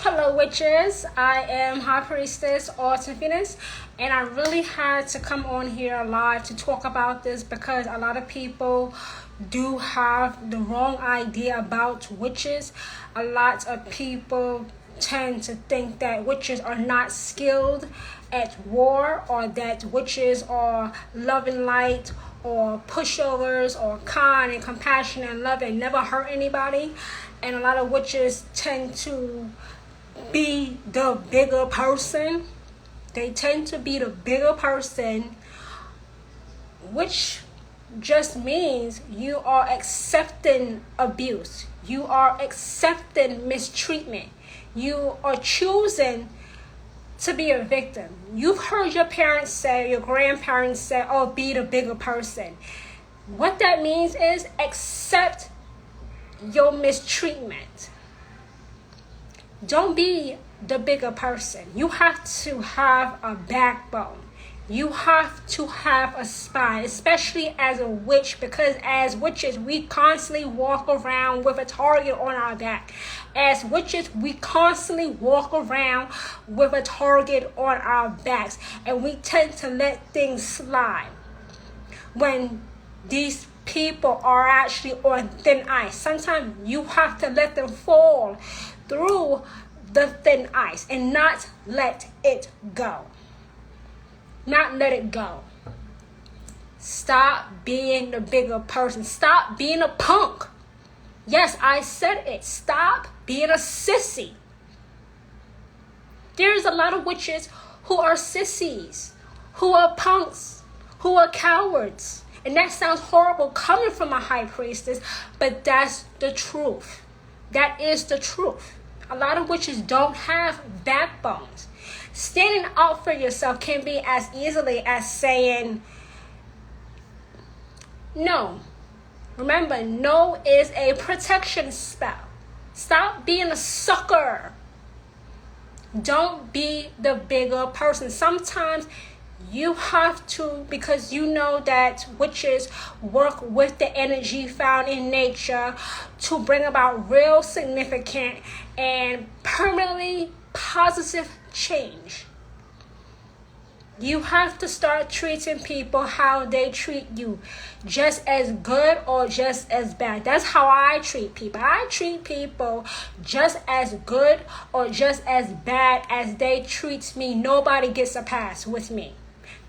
Hello, witches. I am High Priestess Autumn Phoenix, and I really had to come on here live to talk about this because a lot of people do have the wrong idea about witches. A lot of people tend to think that witches are not skilled at war, or that witches are love and light, or pushovers, or kind and compassionate and love and never hurt anybody. And a lot of witches tend to be the bigger person. They tend to be the bigger person, which just means you are accepting abuse. You are accepting mistreatment. You are choosing to be a victim. You've heard your parents say, your grandparents say, oh, be the bigger person. What that means is accept your mistreatment. Don't be the bigger person. You have to have a backbone. You have to have a spine, especially as a witch, because as witches, we constantly walk around with a target on our back. As witches, we constantly walk around with a target on our backs, and we tend to let things slide when these people are actually on thin ice. Sometimes you have to let them fall through the thin ice and not let it go. Not let it go. Stop being the bigger person. Stop being a punk. Yes, I said it. Stop being a sissy. There's a lot of witches who are sissies, who are punks, who are cowards. And that sounds horrible coming from a high priestess, but that's the truth. That is the truth. A lot of witches don't have backbones. Standing out for yourself can be as easily as saying no. Remember, no is a protection spell. Stop being a sucker. Don't be the bigger person. Sometimes you have to, because you know that witches work with the energy found in nature to bring about real significant and permanently positive change. You have to start treating people how they treat you, just as good or just as bad. That's how I treat people. I treat people just as good or just as bad as they treat me. Nobody gets a pass with me.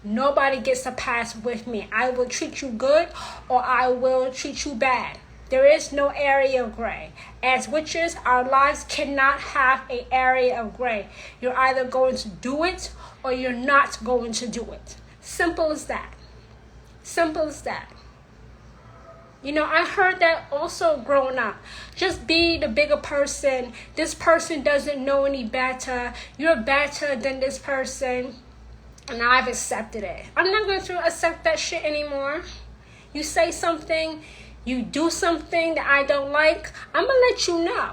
Nobody gets a pass with me. I will treat you good or I will treat you bad. There is no area of gray. As witches, our lives cannot have an area of gray. You're either going to do it or you're not going to do it. Simple as that. Simple as that. You know, I heard that also growing up. Just be the bigger person. This person doesn't know any better. You're better than this person. And I've accepted it. I'm not going to accept that shit anymore. You say something, you do something that I don't like, I'm going to let you know.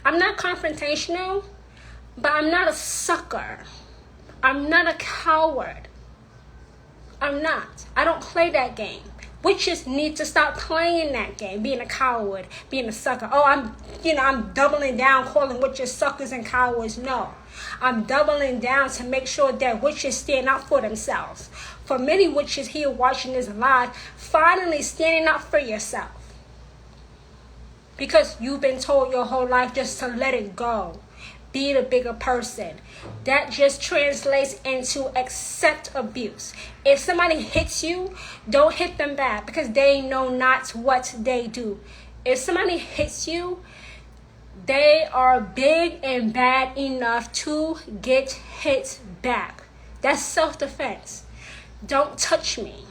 I'm not confrontational, but I'm not a sucker. I'm not a coward. I'm not. I don't play that game. Witches need to stop playing that game, being a coward, being a sucker. Oh, I'm doubling down, calling witches suckers and cowards. No, I'm doubling down to make sure that witches stand up for themselves. For many witches here watching this live, finally standing up for yourself. Because you've been told your whole life just to let it go. Be the bigger person. That just translates into accept abuse. If somebody hits you, don't hit them back because they know not what they do. If somebody hits you, they are big and bad enough to get hit back. That's self-defense. Don't touch me.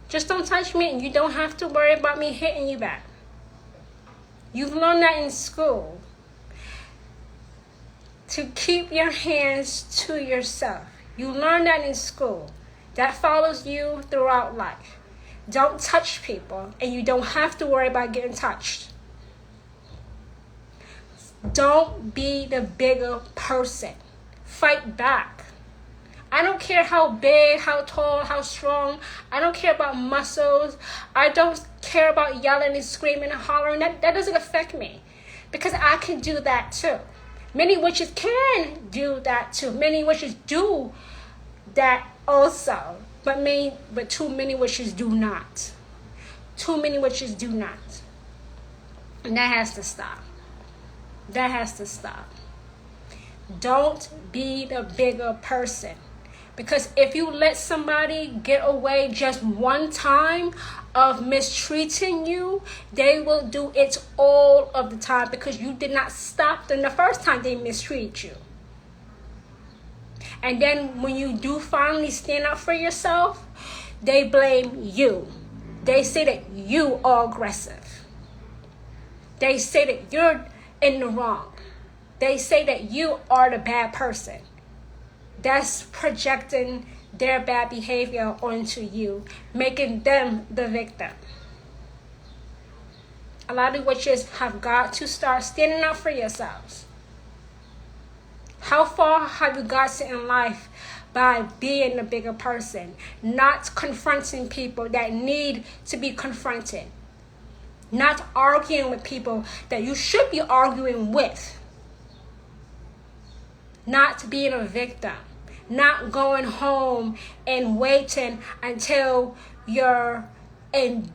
Just don't touch me and you don't have to worry about me hitting you back. You've learned that in school. To keep your hands to yourself. You learn that in school. That follows you throughout life. Don't touch people, and you don't have to worry about getting touched. Don't be the bigger person. Fight back. I don't care how big, how tall, how strong. I don't care about muscles. I don't care about yelling and screaming and hollering. That doesn't affect me, because I can do that too. Many witches can do that too. Many witches do that also. But too many witches do not. Too many witches do not. And that has to stop. That has to stop. Don't be the bigger person. Because if you let somebody get away just one time of mistreating you, they will do it all of the time, because you did not stop them the first time they mistreat you. And then when you do finally stand up for yourself, they blame you. They say that you are aggressive. They say that you're in the wrong. They say that you are the bad person. That's projecting their bad behavior onto you, making them the victim. A lot of witches have got to start standing up for yourselves. How far have you gotten in life by being the bigger person, not confronting people that need to be confronted, not arguing with people that you should be arguing with, not being a victim, not going home and waiting until you're in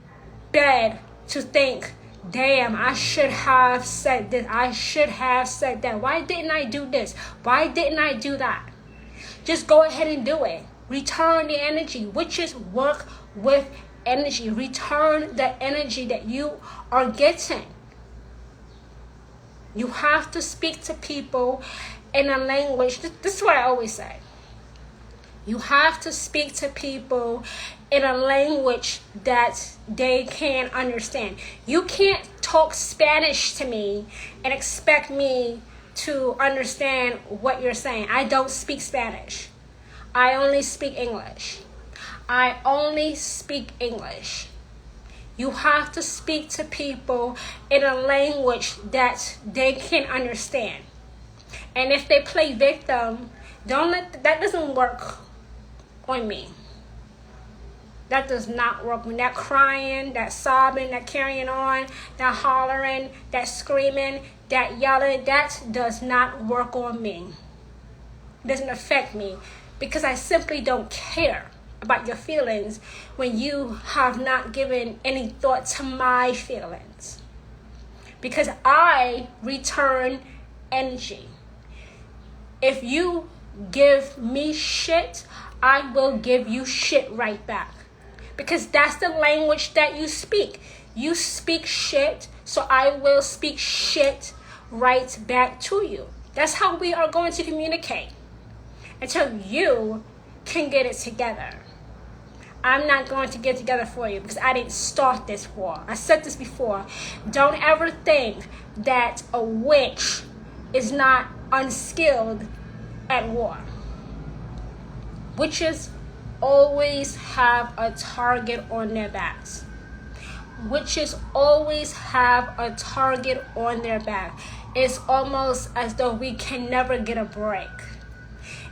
bed to think, damn, I should have said this, I should have said that. Why didn't I do this? Why didn't I do that? Just go ahead and do it. Return the energy. Witches work with energy. Return the energy that you are getting. You have to speak to people in a language. This is what I always say. You have to speak to people in a language that they can understand. You can't talk Spanish to me and expect me to understand what you're saying. I don't speak Spanish. I only speak English. I only speak English. You have to speak to people in a language that they can understand. And if they play victim, that doesn't work on me. That does not work. When that crying, that sobbing, that carrying on, that hollering, that screaming, that yelling, that does not work on me. It doesn't affect me, because I simply don't care about your feelings when you have not given any thought to my feelings. Because I return energy. If you give me shit, I will give you shit right back. Because that's the language that you speak. You speak shit, so I will speak shit right back to you. That's how we are going to communicate until you can get it together. I'm not going to get together for you, because I didn't start this war. I said this before. Don't ever think that a witch is not unskilled at war. Witches always have a target on their backs. Witches always have a target on their back. It's almost as though we can never get a break.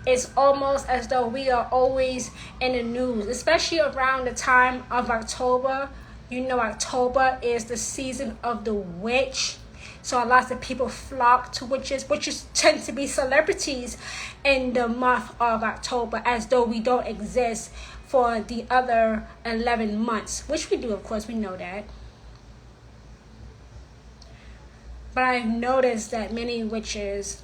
It's almost as though we are always in the news, especially around the time of October. You know, October is the season of the witch. So a lot of people flock to witches. Witches tend to be celebrities in the month of October, as though we don't exist for the other 11 months, which we do, of course, we know that. But I've noticed that many witches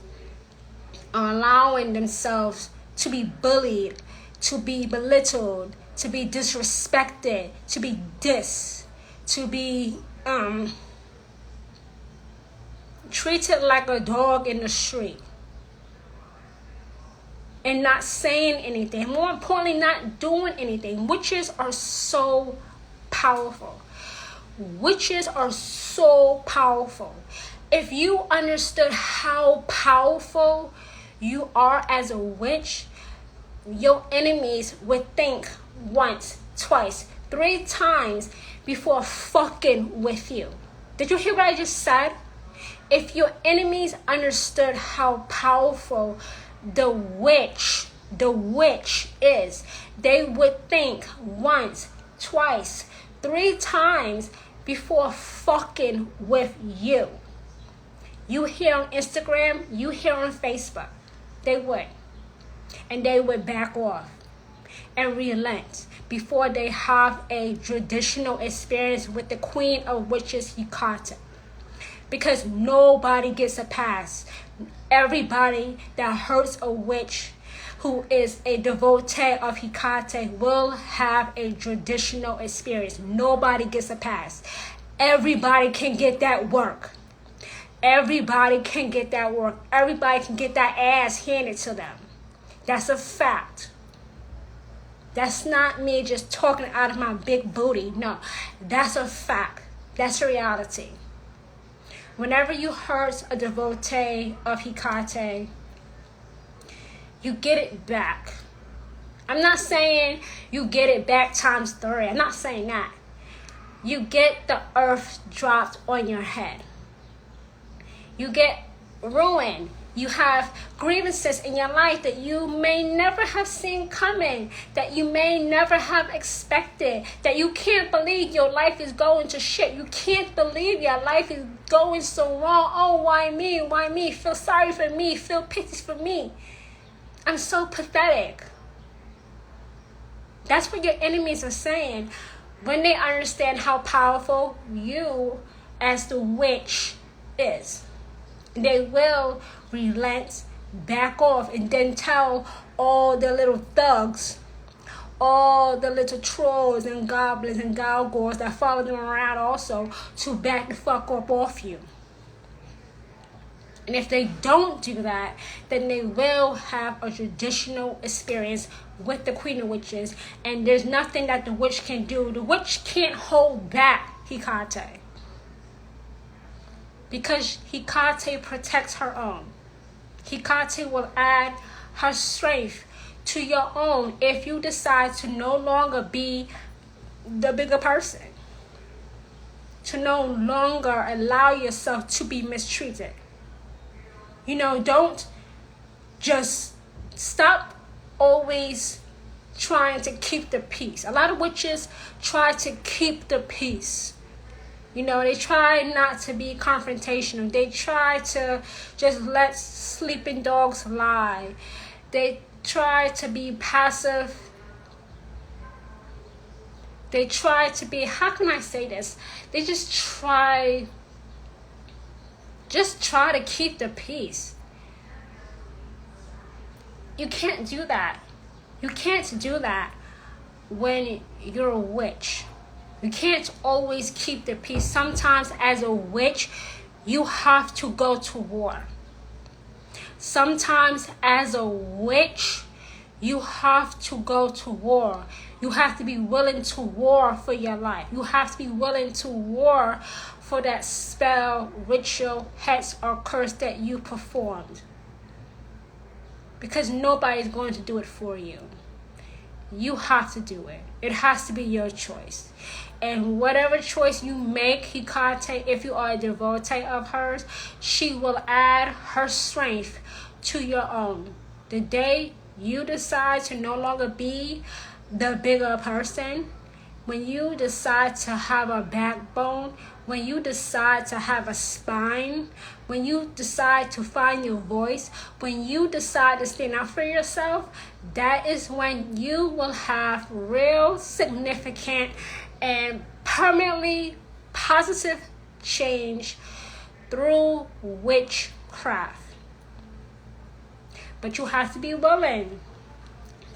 are allowing themselves to be bullied, to be belittled, to be disrespected, to be dissed, to be treated like a dog in the street, and not saying anything. More importantly, not doing anything. Witches are so powerful. Witches are so powerful. If you understood how powerful you are as a witch, your enemies would think once, twice, 3 times before fucking with you. Did you hear what I just said? If your enemies understood how powerful the witch the witch is, they would think once, twice, 3 times before fucking with you. You hear on Instagram, you hear on Facebook. They would. And they would back off and relent before they have a traditional experience with the Queen of Witches, Hecate. Because nobody gets a pass. Everybody that hurts a witch who is a devotee of Hecate will have a traditional experience. Nobody gets a pass. Everybody can get that work. Everybody can get that work. Everybody can get that ass handed to them. That's a fact. That's not me just talking out of my big booty. No, that's a fact. That's a reality. Whenever you hurt a devotee of Hecate, you get it back. I'm not saying you get it back times 3. I'm not saying that. You get the earth dropped on your head. You get ruined. You have grievances in your life that you may never have seen coming, that you may never have expected, that you can't believe your life is going to shit. You can't believe your life is going so wrong. Oh, why me? Why me? Feel sorry for me. Feel pity for me. I'm so pathetic. That's what your enemies are saying when they understand how powerful you as the witch is. They will relent, back off, and then tell all the little thugs, all the little trolls and goblins and gargoyles that follow them around also to back the fuck up off you. And if they don't do that, then they will have a traditional experience with the Queen of Witches. And there's nothing that the witch can do. The witch can't hold back Hecate. Because Hecate protects her own. Hecate will add her strength to your own if you decide to no longer be the bigger person. To no longer allow yourself to be mistreated. You know, don't just stop always trying to keep the peace. A lot of witches try to keep the peace. You know, they try not to be confrontational. They try to just let sleeping dogs lie. They try to be passive. They try to be, how can I say this? They just try to keep the peace. You can't do that. You can't do that when you're a witch. You can't always keep the peace. Sometimes as a witch, you have to go to war. Sometimes as a witch, you have to go to war. You have to be willing to war for your life. You have to be willing to war for that spell, ritual, hex, or curse that you performed. Because nobody's going to do it for you. You have to do it. It has to be your choice. And whatever choice you make, Hecate, if you are a devotee of hers, she will add her strength to your own. The day you decide to no longer be the bigger person, when you decide to have a backbone, when you decide to have a spine, when you decide to find your voice, when you decide to stand up for yourself, that is when you will have real significant and permanently positive change through witchcraft. But you have to be willing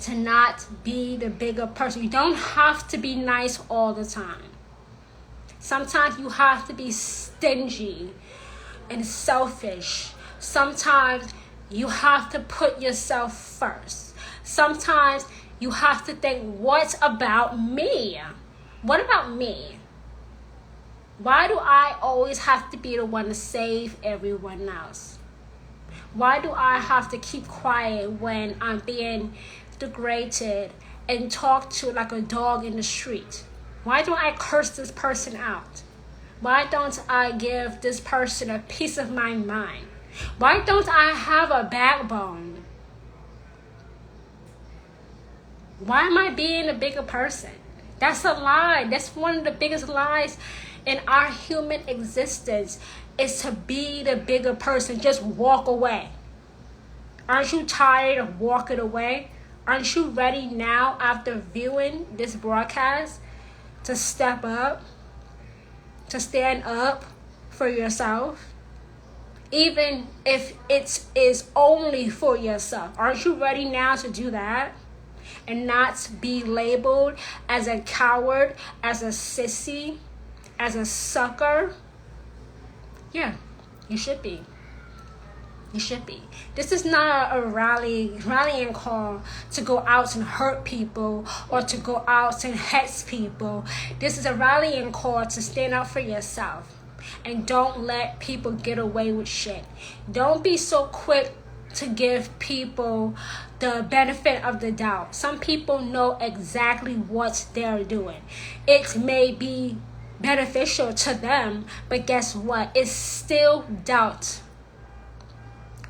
to not be the bigger person. You don't have to be nice all the time. Sometimes you have to be stingy and selfish. Sometimes you have to put yourself first. Sometimes you have to think, what about me? What about me? Why do I always have to be the one to save everyone else? Why do I have to keep quiet when I'm being degraded and talked to like a dog in the street? Why don't I curse this person out? Why don't I give this person a piece of my mind? Why don't I have a backbone? Why am I being a bigger person? That's a lie. That's one of the biggest lies in our human existence, is to be the bigger person. Just walk away. Aren't you tired of walking away? Aren't you ready now, after viewing this broadcast, to step up, to stand up for yourself? Even if it is only for yourself. Aren't you ready now to do that? And not be labeled as a coward, as a sissy, as a sucker? Yeah, you should be. You should be. This is not a rallying call to go out and hurt people or to go out and hex people. This is a rallying call to stand up for yourself. And don't let people get away with shit. Don't be so quick to give people the benefit of the doubt. Some people know exactly what they're doing. It may be beneficial to them, but guess what? It's still doubt.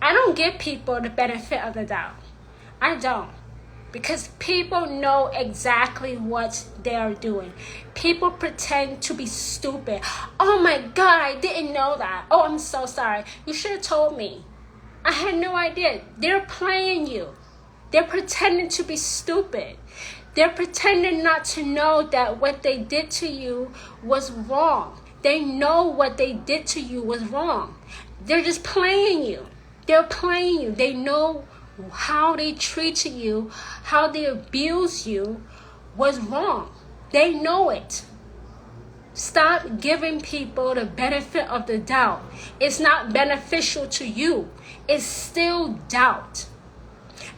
I don't give people the benefit of the doubt. I don't. Because people know exactly what they're doing. People pretend to be stupid. Oh my God, I didn't know that. Oh, I'm so sorry. You should have told me. I had no idea. They're playing you. They're pretending to be stupid. They're pretending not to know that what they did to you was wrong. They know what they did to you was wrong. They're just playing you. They're playing you. They know how they treated you, how they abused you was wrong. They know it. Stop giving people the benefit of the doubt. It's not beneficial to you. It's still doubt.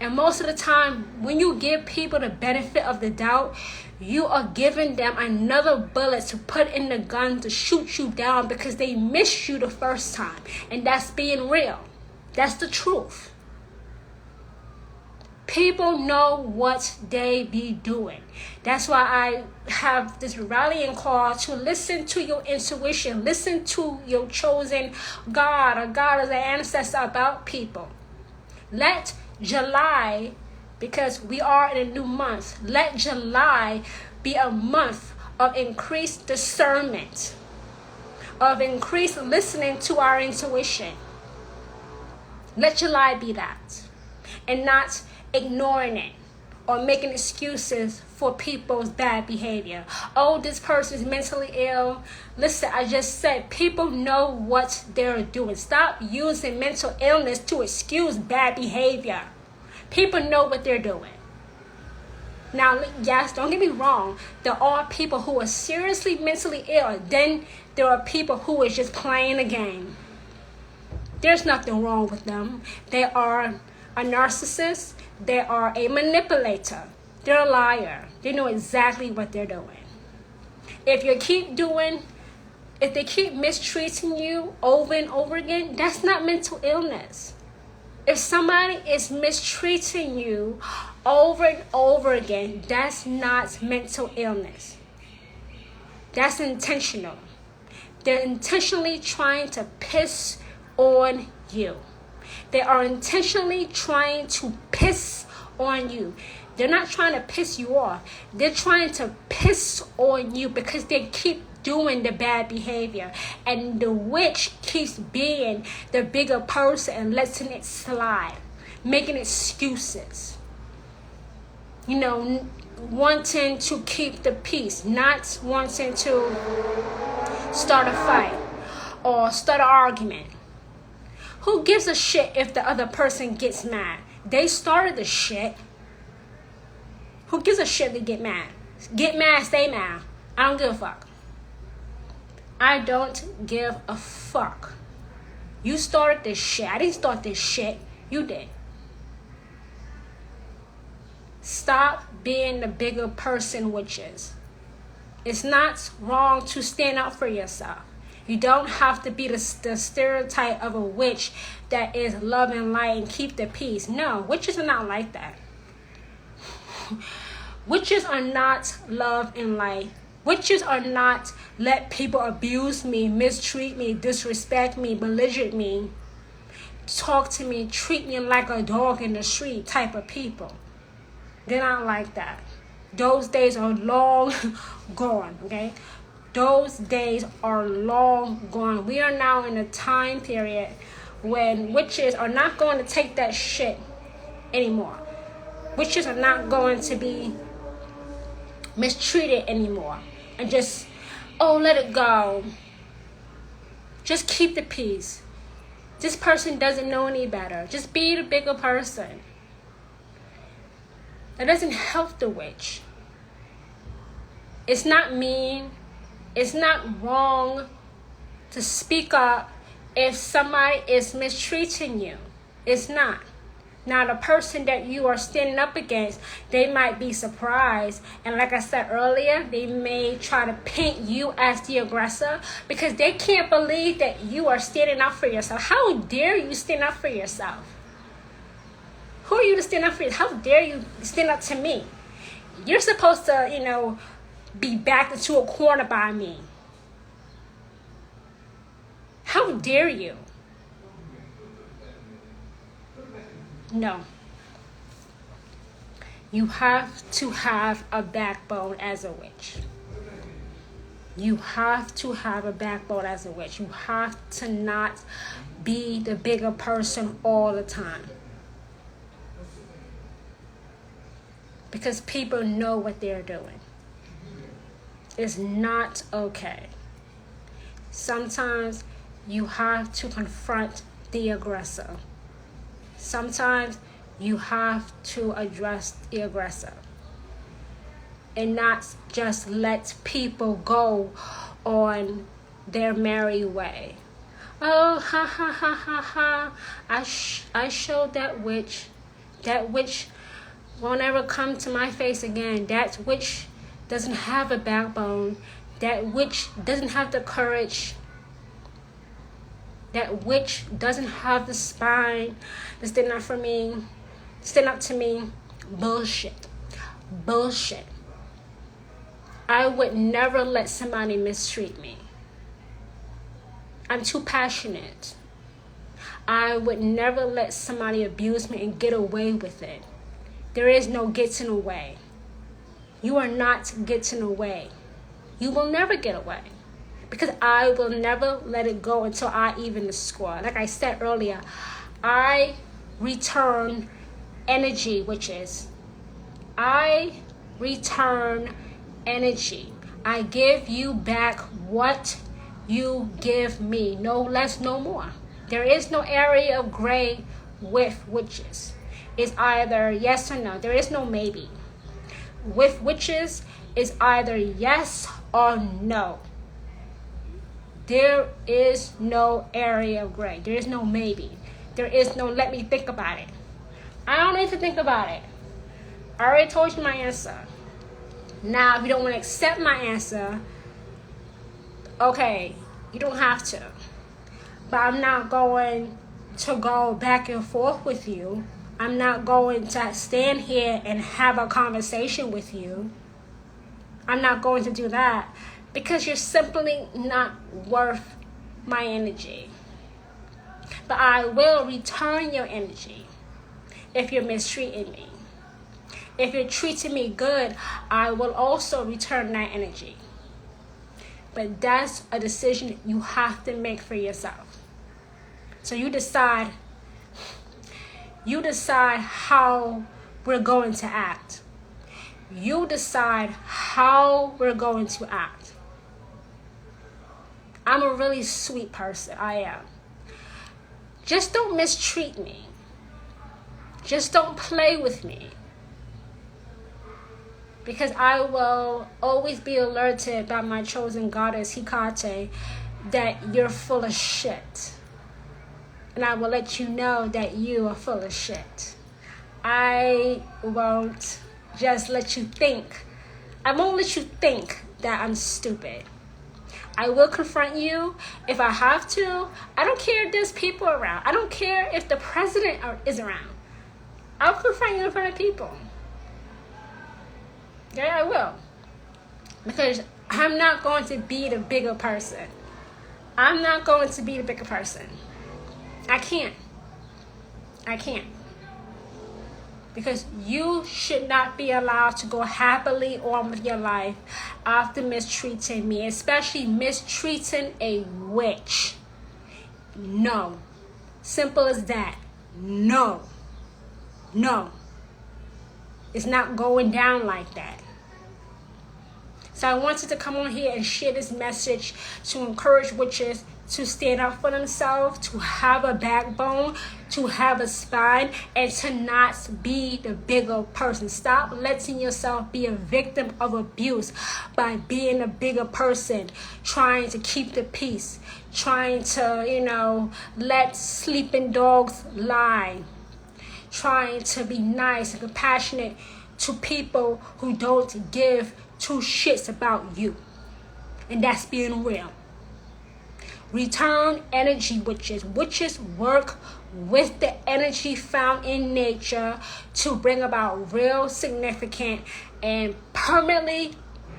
And most of the time, when you give people the benefit of the doubt, you are giving them another bullet to put in the gun to shoot you down because they missed you the first time. And that's being real. That's the truth. People know what they be doing. That's why I have this rallying call to listen to your intuition. Listen to your chosen God or God as an ancestor about people. Let July, because we are in a new month, let July be a month of increased discernment, of increased listening to our intuition. Let July be that. And not ignoring it or making excuses for people's bad behavior. Oh, this person is mentally ill. Listen, I just said people know what they're doing. Stop using mental illness to excuse bad behavior. People know what they're doing. Now, yes, don't get me wrong. There are people who are seriously mentally ill. Then there are people who are just playing a game. There's nothing wrong with them. They are a narcissist. They are a manipulator. They're a liar. They know exactly what they're doing. If they keep mistreating you over and over again, that's not mental illness. If somebody is mistreating you over and over again, that's not mental illness. That's intentional. They're intentionally trying to piss on you. They are intentionally trying to piss on you. They're not trying to piss you off. They're trying to piss on you because they keep doing the bad behavior. And the witch keeps being the bigger person and letting it slide, making excuses. Wanting to keep the peace, not wanting to start a fight or start an argument. Who gives a shit if the other person gets mad? They started the shit. Who gives a shit to get mad? Get mad, stay mad. I don't give a fuck. I don't give a fuck. You started this shit. I didn't start this shit. You did. Stop being the bigger person, witches. It's not wrong to stand up for yourself. You don't have to be the stereotype of a witch that is love and light and keep the peace. No, witches are not like that. Witches are not love and light. Witches are not let people abuse me, mistreat me, disrespect me, belligerent me, talk to me, treat me like a dog in the street type of people. They're not like that. Those days are long gone, okay? Those days are long gone. We are now in a time period when witches are not going to take that shit anymore. Witches are not going to be mistreated anymore. And just, let it go. Just keep the peace. This person doesn't know any better. Just be the bigger person. That doesn't help the witch. It's not mean. It's not wrong to speak up if somebody is mistreating you. It's not. Now, the person that you are standing up against, they might be surprised. And like I said earlier, they may try to paint you as the aggressor because they can't believe that you are standing up for yourself. How dare you stand up for yourself? Who are you to stand up for yourself? How dare you stand up to me? You're supposed to, be backed into a corner by me. How dare you? No. You have to have a backbone as a witch. You have to have a backbone as a witch. You have to not be the bigger person all the time. Because people know what they're doing. It's not okay. Sometimes you have to confront the aggressor. Sometimes you have to address the aggressor and not just let people go on their merry way. Oh, ha, ha, ha, ha, ha. I showed that witch. That witch won't ever come to my face again. That witch doesn't have a backbone. That witch doesn't have the courage. That witch doesn't have the spine to stand up for me, stand up to me. Bullshit. Bullshit. I would never let somebody mistreat me. I'm too passionate. I would never let somebody abuse me and get away with it. There is no getting away. You are not getting away. You will never get away. Because I will never let it go until I even the score. Like I said earlier, I return energy, witches. I return energy. I give you back what you give me. No less, no more. There is no area of gray with witches. It's either yes or no. There is no maybe. With witches, it's either yes or no. There is no area of gray. There is no maybe. There is no let me think about it. I don't need to think about it. I already told you my answer. Now, if you don't want to accept my answer, okay, you don't have to. But I'm not going to go back and forth with you. I'm not going to stand here and have a conversation with you. I'm not going to do that. Because you're simply not worth my energy. But I will return your energy if you're mistreating me. If you're treating me good, I will also return that energy. But that's a decision you have to make for yourself. So you decide how we're going to act. You decide how we're going to act. I'm a really sweet person. I am. Just don't mistreat me. Just don't play with me. Because I will always be alerted by my chosen goddess, Hecate, that you're full of shit. And I will let you know that you are full of shit. I won't just let you think. I won't let you think that I'm stupid. I will confront you if I have to. I don't care if there's people around. I don't care if the president is around. I'll confront you in front of people. Yeah, I will. Because I'm not going to be the bigger person. I'm not going to be the bigger person. I can't. Because you should not be allowed to go happily on with your life after mistreating me, especially mistreating a witch. No. Simple as that. No. No. It's not going down like that. So I wanted to come on here and share this message to encourage witches to stand up for themselves, to have a backbone, to have a spine, and to not be the bigger person. Stop letting yourself be a victim of abuse by being a bigger person, trying to keep the peace, trying to, let sleeping dogs lie, trying to be nice and compassionate to people who don't give two shits about you. And that's being real. Return energy, witches. Witches work with the energy found in nature to bring about real, significant, and permanently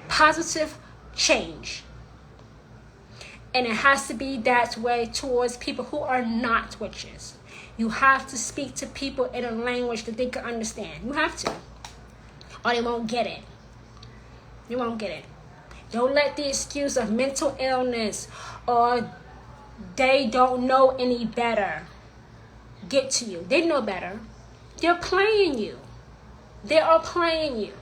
positive change. And it has to be that way towards people who are not witches. You have to speak to people in a language that they can understand. You have to. Or they won't get it. You won't get it. Don't let the excuse of mental illness or they don't know any better get to you. They know better. They're playing you. They are playing you.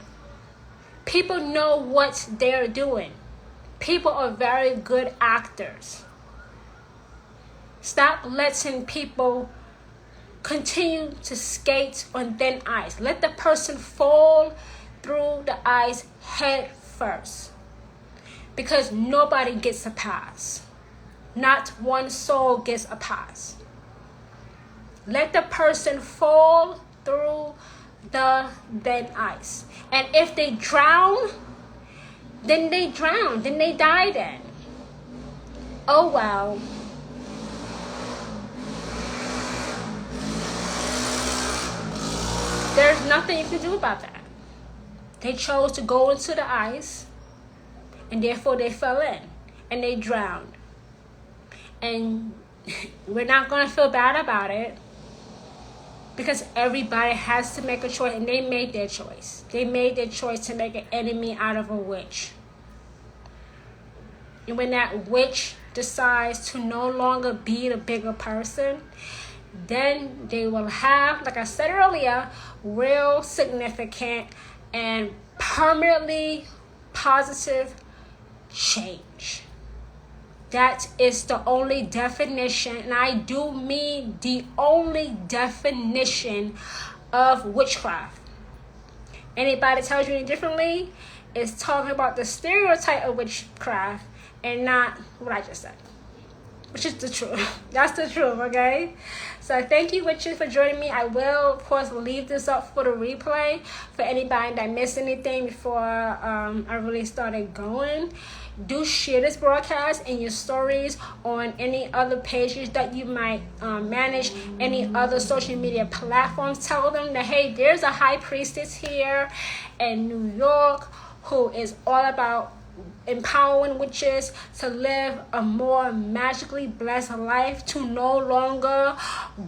People know what they're doing. People are very good actors. Stop letting people continue to skate on thin ice. Let the person fall through the ice head first. Because nobody gets a pass. Not one soul gets a pass. Let the person fall through the thin ice. And if they drown, then they drown. Then they die then. Oh well. There's nothing you can do about that. They chose to go into the ice, and therefore they fell in, and they drowned. And we're not going to feel bad about it, because everybody has to make a choice, and they made their choice. They made their choice to make an enemy out of a witch. And when that witch decides to no longer be the bigger person, then they will have, like I said earlier, real significant and permanently positive change. That is the only definition, and I do mean the only definition of witchcraft. Anybody tells you any differently is talking about the stereotype of witchcraft and not what I just said, which is the truth. That's the truth, okay? So thank you, witches, for joining me. I will, of course, leave this up for the replay for anybody that missed anything before I really started going. Do share this broadcast in your stories on any other pages that you might manage, any other social media platforms. Tell them that, hey, there's a high priestess here in New York who is all about empowering witches to live a more magically blessed life, to no longer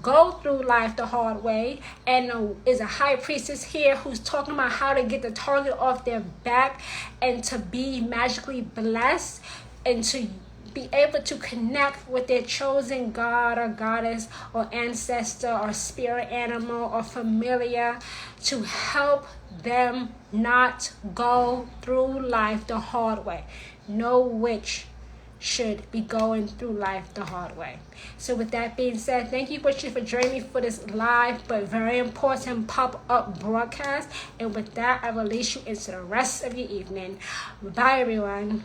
go through life the hard way, and is a high priestess here who's talking about how to get the target off their back and to be magically blessed and to be able to connect with their chosen god or goddess or ancestor or spirit animal or familiar to help them not go through life the hard way. No witch should be going through life the hard way. So with that being said, thank you, witches, for joining me for this live but very important pop-up broadcast. And with that, I release you into the rest of your evening. Bye, everyone.